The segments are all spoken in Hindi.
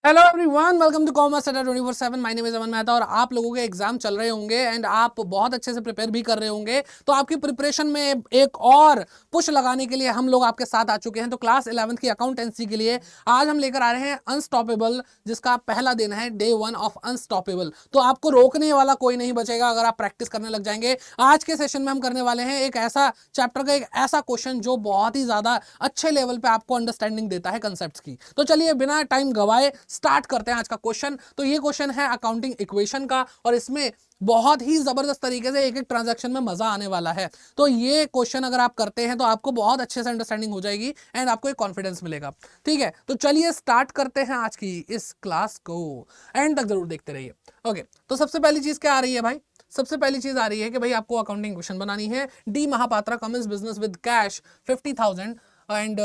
Hello everyone, welcome to commerce Adda 24/7। My name is Aman Mehta और आप लोगों के एग्जाम चल रहे होंगे एंड आप बहुत अच्छे से प्रिपेयर भी कर रहे होंगे। तो आपकी प्रिपरेशन में एक और पुश लगाने के लिए हम लोग आपके साथ आ चुके हैं। तो क्लास 11th की अकाउंटेंसी के लिए आज हम लेकर आ रहे हैं अनस्टॉपेबल, जिसका पहला दिन है डे 1 ऑफ अनस्टॉपेबल। तो आपको रोकने वाला कोई नहीं बचेगा अगर आप प्रैक्टिस करने लग जाएंगे। आज के सेशन में हम करने वाले हैं एक ऐसा चैप्टर का एक ऐसा क्वेश्चन जो बहुत ही ज्यादा अच्छे लेवल पे आपको अंडरस्टैंडिंग देता है कंसेप्ट्स की। तो चलिए बिना टाइम गवाए स्टार्ट करते हैं आज का क्वेश्चन। तो ये क्वेश्चन है अकाउंटिंग इक्वेशन का और इसमें बहुत ही जबरदस्त तरीके से एक एक ट्रांजैक्शन में मजा आने वाला है। तो ये क्वेश्चन अगर आप करते हैं तो आपको बहुत अच्छे से अंडरस्टैंडिंग हो जाएगी एंड आपको एक कॉन्फिडेंस मिलेगा। ठीक है, तो चलिए स्टार्ट करते हैं आज की इस क्लास को। एंड तक जरूर देखते रहिए। ओके, तो सबसे पहली चीज क्या आ रही है भाई? सबसे पहली चीज आ रही है कि भाई आपको अकाउंटिंग क्वेश्चन बनानी है। D Mahapatra commences business with cash 50,000 and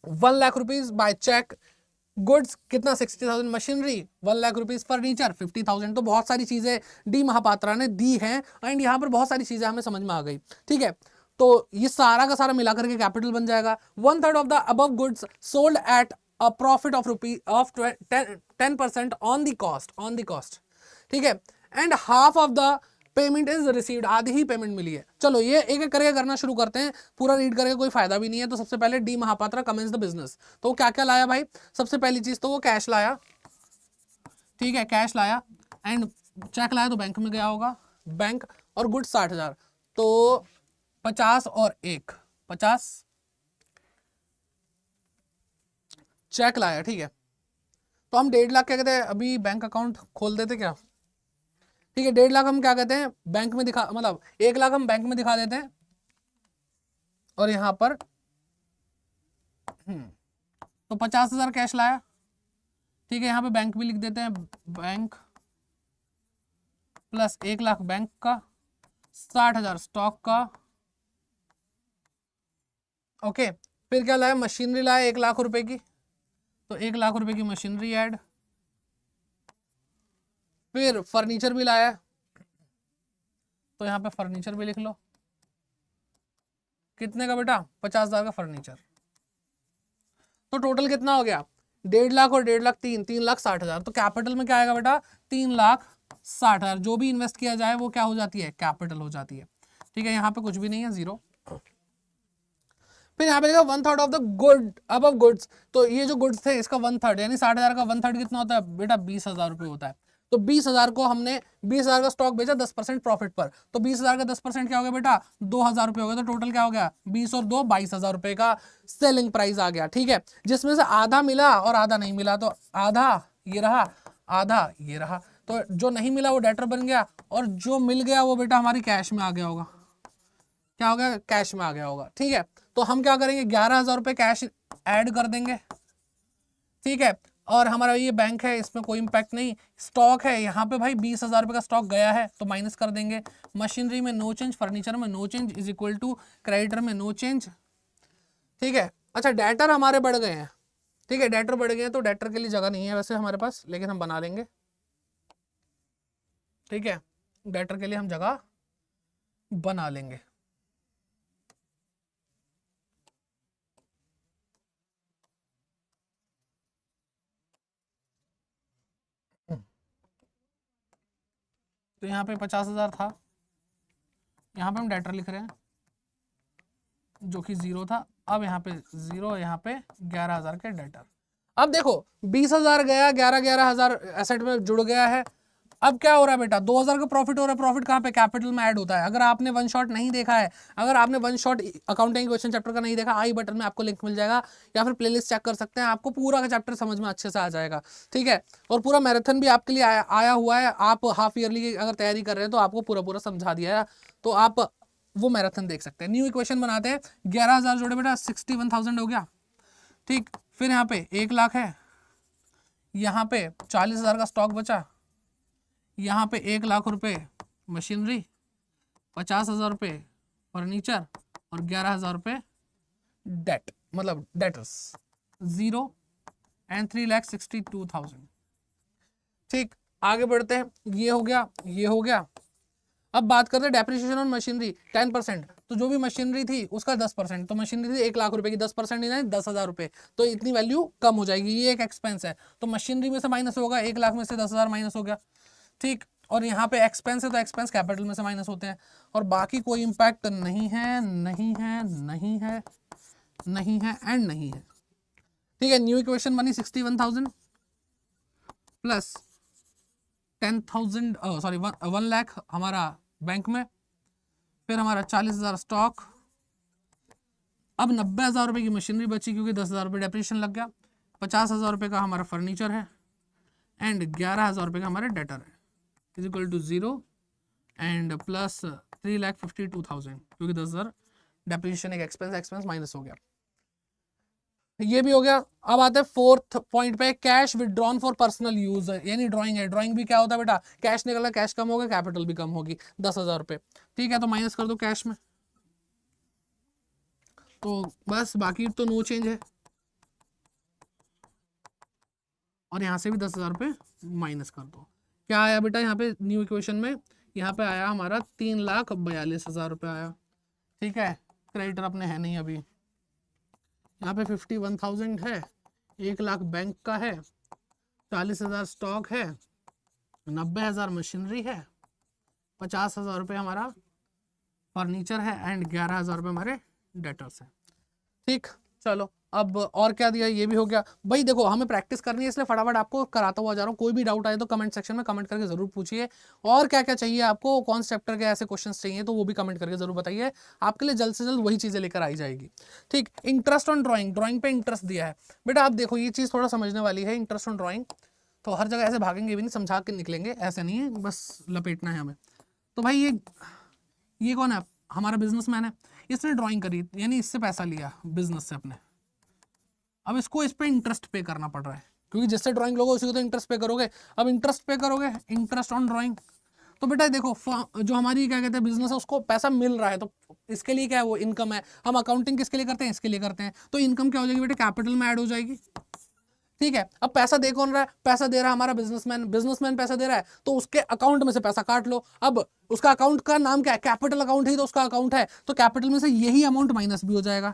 1 lakh rupees by cheque. Goods कितना 60,000, मशीनरी 1 लाख रुपीज, फर्नीचर 50,000। तो बहुत सारी चीजें डी महापात्रा ने दी हैं एंड यहाँ पर बहुत सारी चीजें हमें समझ में आ गई। ठीक है, तो ये सारा का सारा मिलाकर के कैपिटल बन जाएगा। 1/3 of the above goods sold at a profit of 10% on the cost. ठीक है, and half of the payment is received, आधी ही पेमेंट मिली है। चलो ये एक एक करके करना शुरू करते हैं, पूरा रीड करके कोई फायदा भी नहीं है। तो सबसे पहले D Mahapatra commences the business, तो वो क्या क्या लाया भाई? सबसे पहली चीज तो वो कैश लाया। ठीक है, कैश लाया एंड चेक लाया तो बैंक में गया होगा, बैंक। और गुड्स 60,000, तो 50 और 50 चेक लाया। ठीक है, तो हम 1.5 लाख क्या कहते हैं, अभी बैंक अकाउंट खोल देते क्या? ठीक है, 1.5 लाख हम क्या कहते हैं, बैंक में दिखा, मतलब 1 लाख हम बैंक में दिखा देते हैं और यहां पर तो 50,000 कैश लाया। ठीक है, यहां पे बैंक भी लिख देते हैं, बैंक प्लस 1 लाख बैंक का, 60,000 स्टॉक का। ओके, फिर क्या लाया? मशीनरी लाया 1 लाख रुपए की, तो 1 लाख रुपए की मशीनरी ऐड। फिर फर्नीचर भी लाया, तो यहां पे फर्नीचर भी लिख लो। कितने का बेटा? 50,000 का फर्नीचर। तो टोटल कितना हो गया? 1.5 लाख और 1.5 लाख, 3,60,000। तो कैपिटल में क्या आएगा बेटा? 3,60,000। जो भी इन्वेस्ट किया जाए वो क्या हो जाती है? कैपिटल हो जाती है। ठीक है, यहाँ पे कुछ भी नहीं है, जीरो। फिर यहाँ पे देखा 1/3 ऑफ द गुड अब गुड्स, तो ये जो गुड्स थे इसका 1/3 यानी 60,000 का 1/3 कितना होता है बेटा? 20,000 रुपये होता है। तो 20,000 को हमने 20,000 का स्टॉक बेचा 10% प्रॉफिट पर, तो 20,000 का 10% क्या हो गया बेटा? 2,000 रुपये हो गया। तो टोटल क्या हो गया? 20 और 2 22,000 रुपये का सेलिंग प्राइस आ गया। ठीक है, जिसमें से आधा मिला और आधा नहीं मिला, तो आधा ये रहा, आधा ये रहा। तो जो नहीं मिला वो डेटर बन गया और जो मिल गया वो बेटा हमारी कैश में आ गया होगा। क्या हो गया? कैश में आ गया होगा। ठीक है, तो हम क्या करेंगे? 11,000 रुपये कैश ऐड कर देंगे। ठीक है, और हमारा ये बैंक है, इसमें कोई इंपैक्ट नहीं। स्टॉक है यहाँ पे भाई 20,000 रुपये का स्टॉक गया है, तो माइनस कर देंगे। मशीनरी में नो चेंज, फर्नीचर में no change, is equal to creditor में नो चेंज। ठीक है, अच्छा डेटर हमारे बढ़ गए हैं। ठीक है, डेटर बढ़ गए हैं, तो डेटर के लिए जगह नहीं है वैसे हमारे पास, लेकिन हम बना लेंगे। ठीक है, डेटर के लिए हम जगह बना लेंगे। तो यहाँ पे 50,000 था, यहाँ पे हम डेटर लिख रहे हैं जो कि 0 था। अब यहाँ पे 0, यहाँ पे 11,000 के डेटर। अब देखो 20,000 गया, 11,000 एसेट में जुड़ गया है। अब क्या हो रहा है बेटा? 2,000 का प्रॉफिट हो रहा है। प्रॉफिट कहाँ पे? कैपिटल में ऐड होता है। अगर आपने वन शॉट नहीं देखा है, अगर आपने one shot accounting question chapter का नहीं देखा, आई बटन में आपको लिंक मिल जाएगा या फिर प्लेलिस्ट चेक कर सकते हैं, आपको पूरा का चैप्टर समझ में अच्छे से आ जाएगा। ठीक है, और पूरा मैराथन भी आपके लिए आया हुआ है। आप हाफ ईयरली की अगर तैयारी कर रहे हैं तो आपको पूरा पूरा समझा दिया है, तो आप वो मैराथन देख सकते हैं। न्यू इक्वेशन बनाते हैं। 11,000 जोड़े बेटा 61,000 हो गया। ठीक, फिर यहाँ पे 1 लाख है, यहाँ पे 40,000 का स्टॉक बचा, यहाँ पे 1 लाख रुपए मशीनरी, 50,000 रुपये फर्नीचर और 11,000 रुपये डेट, मतलब डेटर्स 0 एंड 3,62,000। ठीक, आगे बढ़ते हैं। ये हो गया, ये हो गया। अब बात करते हैं डेप्रिसिएशन ऑन मशीनरी 10%, तो जो भी मशीनरी थी उसका 10%, तो मशीनरी थी 1,00,000 रुपए की, 10% नहीं 10,000 रुपए, तो इतनी वैल्यू कम हो जाएगी, ये एक एक्सपेंस है। तो मशीनरी में से माइनस होगा, 1,00,000 में से 10,000 माइनस हो गया, ठीक। और यहाँ पे एक्सपेंस है तो एक्सपेंस कैपिटल में से माइनस होते हैं, और बाकी कोई इम्पैक्ट नहीं है, नहीं है, नहीं है, नहीं है एंड नहीं है, ठीक है। न्यू इक्वेशन बनी 61,000 प्लस 10,000 सॉरी 1,00,000 हमारा बैंक में, फिर हमारा 40,000 स्टॉक, अब 90,000 रुपये की मशीनरी बची क्योंकि 10,000 रुपये डेप्रिसिएशन लग गया, 50,000 रुपये का हमारा फर्नीचर है एंड 11,000 रुपये का हमारा डेटर है, is equal to 0 and plus 3,52,000 क्योंकि 10,000 डेप्रिसिएशन एक एक्सपेंस माइनस हो गया, ये भी हो गया। अब आते हैं फोर्थ पॉइंट पे, cash withdrawn for personal use, यानी ड्राइंग है। ड्राइंग भी क्या होता है बेटा, कैश निकला, कैश कम होगा, कैपिटल भी कम होगी, 10,000 रुपये, ठीक है। तो माइनस कर दो कैश में, तो बस बाकी तो नो चेंज है, और यहाँ से भी 10,000 रुपये माइनस कर दो। क्या आया बेटा यहाँ पे न्यू इक्वेशन में, यहाँ पे आया हमारा 3,42,000 रुपये आया, ठीक है। क्रेडिटर अपने है नहीं अभी, यहाँ पे 51,000 है, 1,00,000 बैंक का है, 40,000 स्टॉक है, 90,000 मशीनरी है, 50,000 रुपये हमारा फर्नीचर है एंड 11,000 रुपये हमारे डेटर्स हैं, ठीक। चलो अब और क्या दिया, ये भी हो गया। भाई देखो हमें प्रैक्टिस करनी है, इसलिए फटाफट आपको कराता हुआ जा रहा हूँ। कोई भी डाउट आए तो कमेंट सेक्शन में कमेंट करके जरूर पूछिए, और क्या क्या चाहिए आपको, कौन से चैप्टर के ऐसे क्वेश्चंस चाहिए तो वो भी कमेंट करके जरूर बताइए, आपके लिए जल्द से जल्द वही चीजें लेकर आई जाएगी, ठीक। इंटरेस्ट ऑन ड्राइंग, ड्राइंग पे इंटरेस्ट दिया है बेटा, आप देखो ये चीज थोड़ा समझने वाली है। इंटरेस्ट ऑन ड्राइंग तो हर जगह ऐसे भागेंगे भी नहीं, समझा के निकलेंगे, ऐसे नहीं है बस लपेटना है हमें। तो भाई ये कौन है, हमारा बिजनेसमैन है, इसने ड्राइंग करी, यानी इससे पैसा लिया बिजनेस से अपने, अब इसको इस पे इंटरेस्ट पे करना पड़ रहा है, क्योंकि जिससे ड्राइंग लोगे उसी को तो इंटरेस्ट पे करोगे। अब इंटरेस्ट पे करोगे, इंटरेस्ट ऑन ड्राइंग, तो बेटा देखो जो हमारी क्या कहते हैं बिजनेस है उसको पैसा मिल रहा है, तो इसके लिए क्या है, वो इनकम है। हम अकाउंटिंग किसके लिए करते हैं, इसके लिए करते हैं, तो इनकम क्या हो जाएगी बेटा, कैपिटल में ऐड हो जाएगी, ठीक है। अब पैसा दे कौन रहा है, पैसा दे रहा है हमारा बिजनेसमैन, बिजनेसमैन पैसा दे रहा है, तो उसके अकाउंट में से पैसा काट लो। अब उसका अकाउंट का नाम क्या है, कैपिटल अकाउंट ही तो उसका अकाउंट है, तो कैपिटल में से यही अमाउंट माइनस भी हो जाएगा।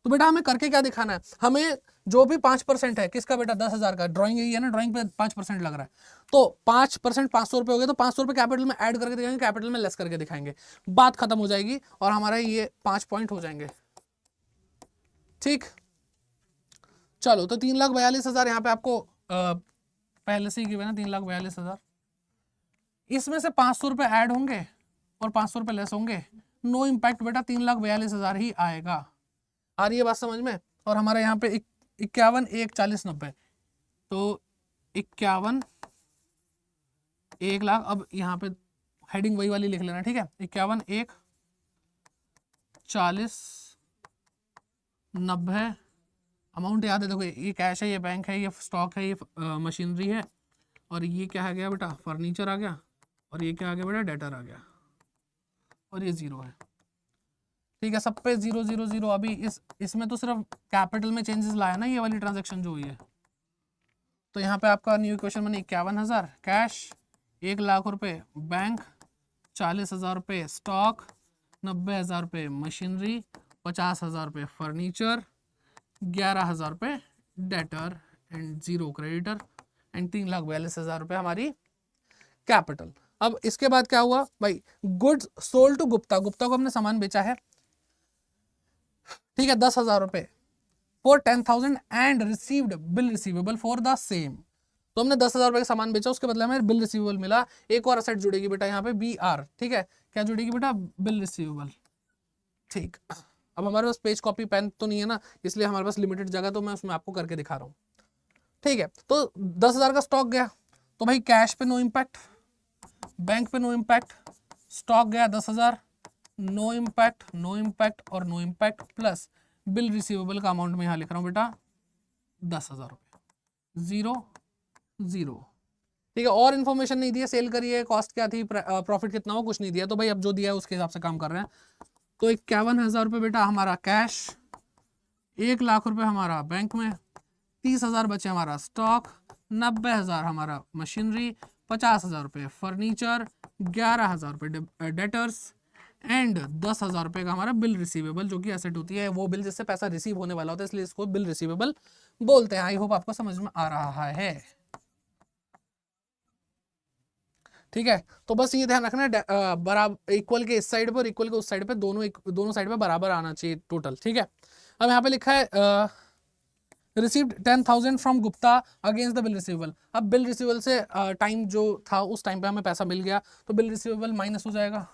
तो बेटा हमें करके क्या दिखाना है, हमें जो भी 5% है किसका बेटा, 10,000 का, ड्राइंग यही है ना, ड्राइंग पे 5% लग रहा है, तो 5% 500 रुपये हो गए, तो 500 रुपये कैपिटल में ऐड करके दिखाएंगे, कैपिटल में लेस करके दिखाएंगे, बात खत्म हो जाएगी और हमारा ये 5 पॉइंट हो जाएंगे, ठीक। चलो तो 3,42,000 यहाँ पे आपको पहले से ही गिवन है, 3,42,000, इसमें से 500 रुपये ऐड होंगे और 500 रुपये लेस होंगे, नो इम्पैक्ट बेटा, 3,42,000 ही आएगा। आ रही है बात समझ में। और हमारे यहाँ पे 51 1 40 90, तो 51 1,00,000, अब यहाँ पे हेडिंग वही वाली लिख लेना, ठीक है। 51 1 40 90, अमाउंट याद है, देखो ये कैश है, ये बैंक है, ये स्टॉक है, ये मशीनरी है, और ये क्या आ गया बेटा, फर्नीचर आ गया, और ये क्या आ गया बेटा, डेटर आ गया, और ये 0 है, ठीक है। सब पे 0 0 0। अभी इसमें तो सिर्फ कैपिटल में चेंजेस लाया ना, ये वाली ट्रांजेक्शन जो हुई है, तो यहाँ पे आपका न्यू इक्वेशन बनी 51,000 कैश, 1,00,000 रुपये बैंक, 40,000 रुपये स्टॉक, 90,000 रुपये मशीनरी, 50,000 रुपये फर्नीचर, 11,000 रुपये डेटर एंड 0 क्रेडिटर एंड 3,42,000 रुपये हमारी कैपिटल। अब इसके बाद क्या हुआ भाई, goods sold to Gupta, Gupta को हमने सामान बेचा है, ठीक है, 10,000 रुपये for 10,000 and received bill receivable for the same, तो हमने 10,000 रुपये का सामान बेचा, उसके बदले में बिल रिसीवेबल मिला। एक और असेट जुड़ेगी बेटा यहाँ पे BR, ठीक है, क्या जुड़ेगी बेटा, बिल रिसीवेबल, ठीक। अब हमारे पास पेज कॉपी पेन तो नहीं है ना, इसलिए हमारे पास लिमिटेड जगह, तो मैं उसमें आपको करके दिखा रहा हूँ, ठीक है। तो 10,000 का स्टॉक गया, तो भाई कैश पे नो इम्पैक्ट, बैंक पे नो इम्पैक्ट, स्टॉक गया 10,000, नो इम्पैक्ट, नो इम्पैक्ट और no impact, plus bill receivable का अमाउंट में यहाँ लिख रहा हूँ बेटा 10,000 रुपये, 0 0, ठीक है। और इन्फॉर्मेशन नहीं दिया, सेल करिए, कॉस्ट क्या थी, प्रॉफिट कितना हो, कुछ नहीं दिया, तो भाई अब जो दिया है उसके हिसाब से काम कर रहे हैं। तो 51,000 रुपये बेटा हमारा कैश, 1,00,000 रुपये हमारा बैंक में, 30,000 बचे हमारा स्टॉक, 90,000 हमारा मशीनरी, 50,000 रुपये फर्नीचर, 11,000 रुपये डेटर्स एंड 10,000 रुपये का हमारा बिल रिसीवेबल, जो कि एसेट होती है, वो बिल जिससे पैसा रिसीव होने वाला होता है, इसलिए इसको बिल रिसीवेबल बोलते हैं। आई होप आपको समझ में आ रहा है। ठीक है, तो बस ये ध्यान रखना बराबर इक्वल के इस साइड पर, इक्वल के उस साइड पे, दोनों साइड पे बराबर आना चाहिए टोटल। ठीक है, अब यहाँ पे लिखा है received 10,000 from Gupta against the bill receivable. अब बिल रिसीवेबल से टाइम जो था उस टाइम पे हमें पैसा मिल गया, तो बिल रिसीवेबल माइनस हो जाएगा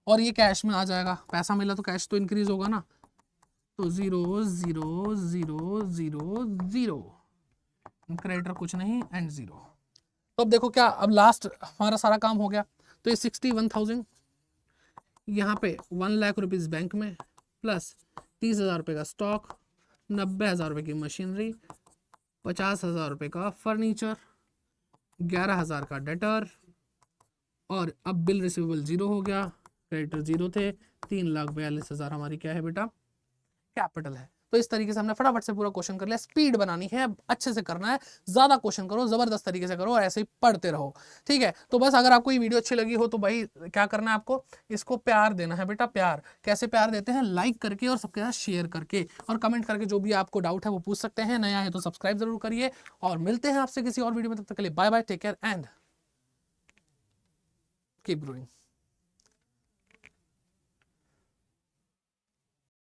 और ये कैश में आ जाएगा। पैसा मिला तो कैश तो इंक्रीज होगा ना, तो 0 0 0 0 0, क्रेडिटर कुछ नहीं एंड 0। तो अब देखो क्या, अब लास्ट हमारा सारा काम हो गया। तो ये 61,000 यहाँ पे 1,00,000 रुपीज बैंक में, प्लस 30,000 रुपये का स्टॉक, 90,000 रुपये की मशीनरी, 50,000 रुपये का फर्नीचर, 11,000 का डेटर, और अब बिल रिसीवेबल 0 हो गया, क्रेडिटर 0 थे, 3,42,000 हमारी क्या है बेटा, कैपिटल है। तो इस तरीके से हमने फटाफट से पूरा क्वेश्चन कर लिया। स्पीड बनानी है, अच्छे से करना है, ज्यादा क्वेश्चन करो, जबरदस्त तरीके से करो और ऐसे ही पढ़ते रहो। ठीक है, तो बस अगर आपको ये वीडियो अच्छी लगी हो तो भाई क्या करना है आपको, इसको प्यार देना है बेटा। प्यार कैसे प्यार देते हैं, लाइक करके और सबके साथ शेयर करके और कमेंट करके, जो भी आपको डाउट है वो पूछ सकते हैं। नया है तो सब्सक्राइब जरूर करिए और मिलते हैं आपसे किसी और वीडियो में। तब तक के लिए bye bye, take care and keep growing.